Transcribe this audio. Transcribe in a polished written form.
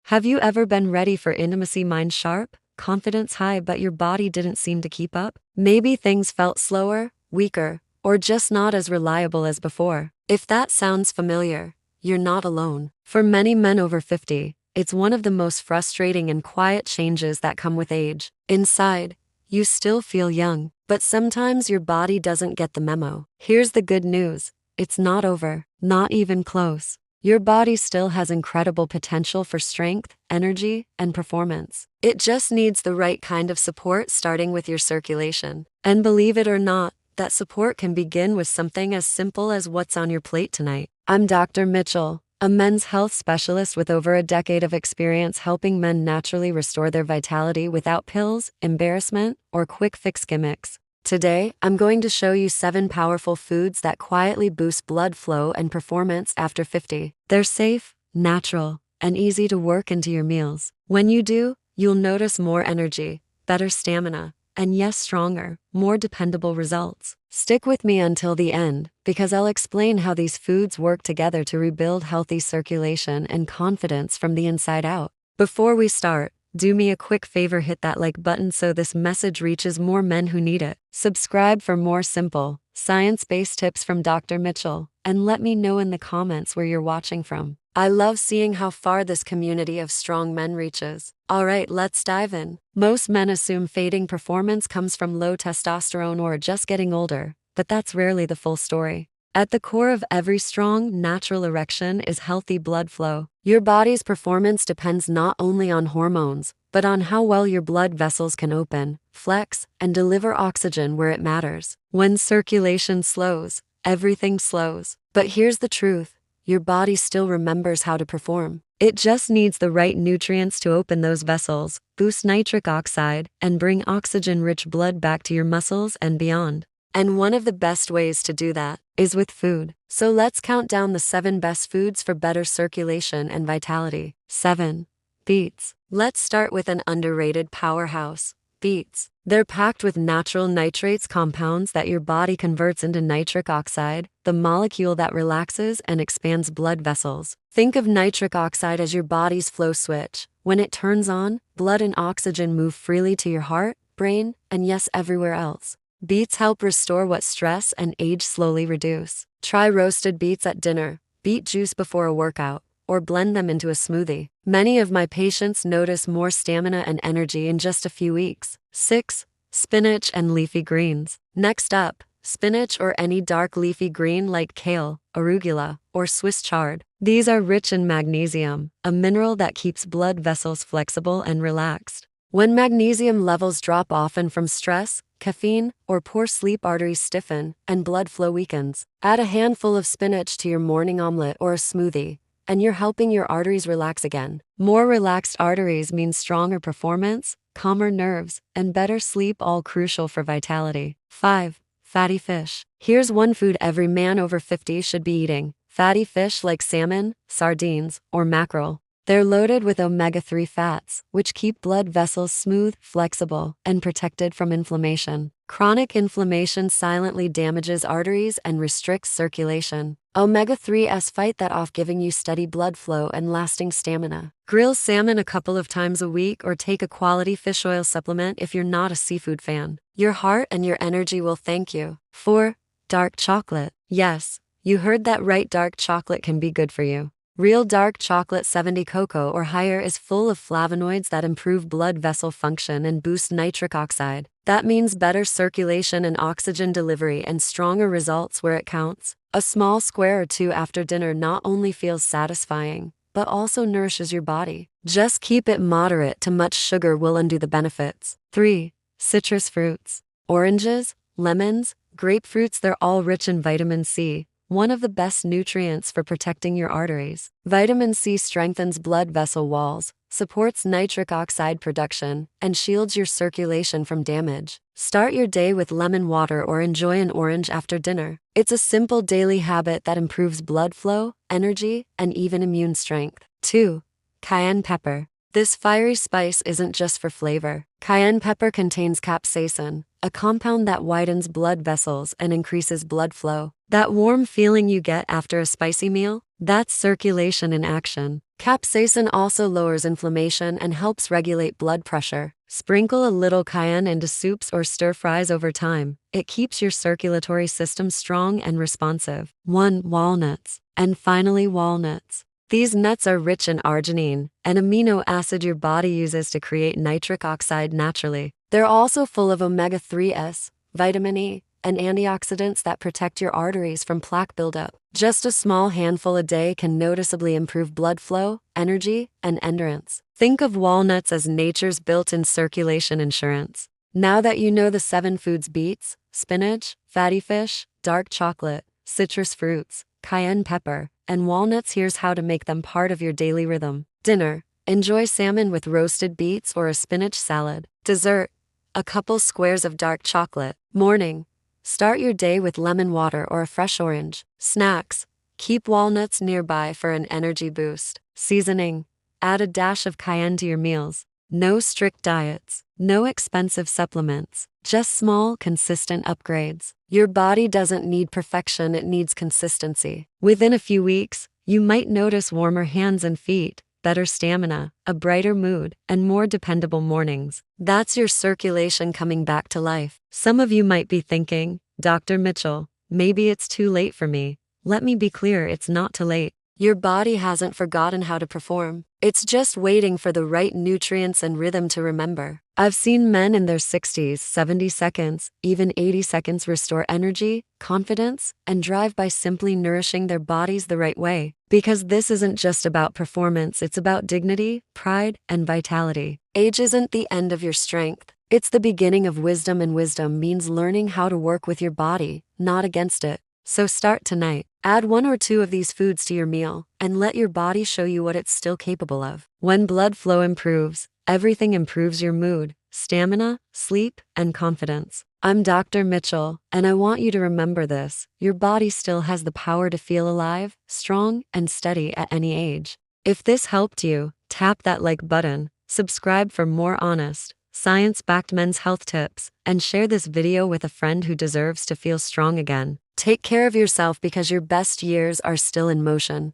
Have you ever been ready for intimacy, mind sharp, confidence high, but your body didn't seem to keep up? Maybe things felt slower, weaker, or just not as reliable as before. If that sounds familiar, you're not alone. For many men over 50, it's one of the most frustrating and quiet changes that come with age. Inside, you still feel young, but sometimes your body doesn't get the memo. Here's the good news. It's not over, not even close. Your body still has incredible potential for strength, energy, and performance. It just needs the right kind of support, starting with your circulation. And believe it or not, that support can begin with something as simple as what's on your plate tonight. I'm Dr. Mitchell, a men's health specialist with over a decade of experience helping men naturally restore their vitality without pills, embarrassment, or quick fix gimmicks. Today, I'm going to show you 7 powerful foods that quietly boost blood flow and performance after 50. They're safe, natural, and easy to work into your meals. When you do, you'll notice more energy, better stamina, and yes, stronger, more dependable results. Stick with me until the end, because I'll explain how these foods work together to rebuild healthy circulation and confidence from the inside out. Before we start, do me a quick favor, hit that like button so this message reaches more men who need it. Subscribe for more simple, science-based tips from Dr. Mitchell, and let me know in the comments where you're watching from. I love seeing how far this community of strong men reaches. Alright, let's dive in. Most men assume fading performance comes from low testosterone or just getting older, but that's rarely the full story. At the core of every strong, natural erection is healthy blood flow. Your body's performance depends not only on hormones, but on how well your blood vessels can open, flex, and deliver oxygen where it matters. When circulation slows, everything slows. But here's the truth. Your body still remembers how to perform. It just needs the right nutrients to open those vessels, boost nitric oxide, and bring oxygen-rich blood back to your muscles and beyond. And one of the best ways to do that is with food. So let's count down the 7 best foods for better circulation and vitality. 7. Beets. Let's start with an underrated powerhouse, beets. They're packed with natural nitrates, compounds that your body converts into nitric oxide, the molecule that relaxes and expands blood vessels. Think of nitric oxide as your body's flow switch. When it turns on, blood and oxygen move freely to your heart, brain, and yes, everywhere else. Beets help restore what stress and age slowly reduce. Try roasted beets at dinner, beet juice before a workout, or blend them into a smoothie. Many of my patients notice more stamina and energy in just a few weeks. 6. Spinach and leafy greens. Next up, spinach or any dark leafy green like kale, arugula, or Swiss chard. These are rich in magnesium, a mineral that keeps blood vessels flexible and relaxed. When magnesium levels drop, often from stress, caffeine, or poor sleep, arteries stiffen, and blood flow weakens. Add a handful of spinach to your morning omelet or a smoothie, and you're helping your arteries relax again. More relaxed arteries mean stronger performance, calmer nerves, and better sleep, all crucial for vitality. 5. Fatty fish. Here's one food every man over 50 should be eating. Fatty fish like salmon, sardines, or mackerel. They're loaded with omega-3 fats, which keep blood vessels smooth, flexible, and protected from inflammation. Chronic inflammation silently damages arteries and restricts circulation. Omega-3s fight that off, giving you steady blood flow and lasting stamina. Grill salmon a couple of times a week or take a quality fish oil supplement if you're not a seafood fan. Your heart and your energy will thank you. 4. Dark chocolate. Yes, you heard that right, dark chocolate can be good for you. Real dark chocolate 70 cocoa or higher is full of flavonoids that improve blood vessel function and boost nitric oxide. That means better circulation and oxygen delivery and stronger results where it counts. A small square or 2 after dinner not only feels satisfying, but also nourishes your body. Just keep it moderate. Too much sugar will undo the benefits. 3. Citrus fruits. Oranges, lemons, grapefruits, they're all rich in vitamin C, one of the best nutrients for protecting your arteries. Vitamin C strengthens blood vessel walls, supports nitric oxide production, and shields your circulation from damage. Start your day with lemon water or enjoy an orange after dinner. It's a simple daily habit that improves blood flow, energy, and even immune strength. 2. Cayenne pepper. This fiery spice isn't just for flavor. Cayenne pepper contains capsaicin, a compound that widens blood vessels and increases blood flow. That warm feeling you get after a spicy meal? That's circulation in action. Capsaicin also lowers inflammation and helps regulate blood pressure. Sprinkle a little cayenne into soups or stir fries over time. It keeps your circulatory system strong and responsive. 1. Walnuts. And finally, walnuts. These nuts are rich in arginine, an amino acid your body uses to create nitric oxide naturally. They're also full of omega-3s, vitamin E, and antioxidants that protect your arteries from plaque buildup. Just a small handful a day can noticeably improve blood flow, energy, and endurance. Think of walnuts as nature's built-in circulation insurance. Now that you know the 7 foods: beets, spinach, fatty fish, dark chocolate, citrus fruits, cayenne pepper, and walnuts, here's how to make them part of your daily rhythm. Dinner: enjoy salmon with roasted beets or a spinach salad. Dessert: a couple squares of dark chocolate. Morning: start your day with lemon water or a fresh orange. Snacks: keep walnuts nearby for an energy boost. Seasoning: add a dash of cayenne to your meals. No strict diets, no expensive supplements, just small, consistent upgrades. Your body doesn't need perfection, it needs consistency. Within a few weeks, you might notice warmer hands and feet, better stamina, a brighter mood, and more dependable mornings. That's your circulation coming back to life. Some of you might be thinking, Dr. Mitchell, maybe it's too late for me. Let me be clear, it's not too late. Your body hasn't forgotten how to perform. It's just waiting for the right nutrients and rhythm to remember. I've seen men in their 60s, 70 seconds, even 80 seconds restore energy, confidence, and drive by simply nourishing their bodies the right way. Because this isn't just about performance, it's about dignity, pride, and vitality. Age isn't the end of your strength. It's the beginning of wisdom, and wisdom means learning how to work with your body, not against it. So start tonight. Add 1 or 2 of these foods to your meal, and let your body show you what it's still capable of. When blood flow improves, everything improves: your mood, stamina, sleep, and confidence. I'm Dr. Mitchell, and I want you to remember this: your body still has the power to feel alive, strong, and steady at any age. If this helped you, tap that like button, subscribe for more honest, science-backed men's health tips, and share this video with a friend who deserves to feel strong again. Take care of yourself because your best years are still in motion.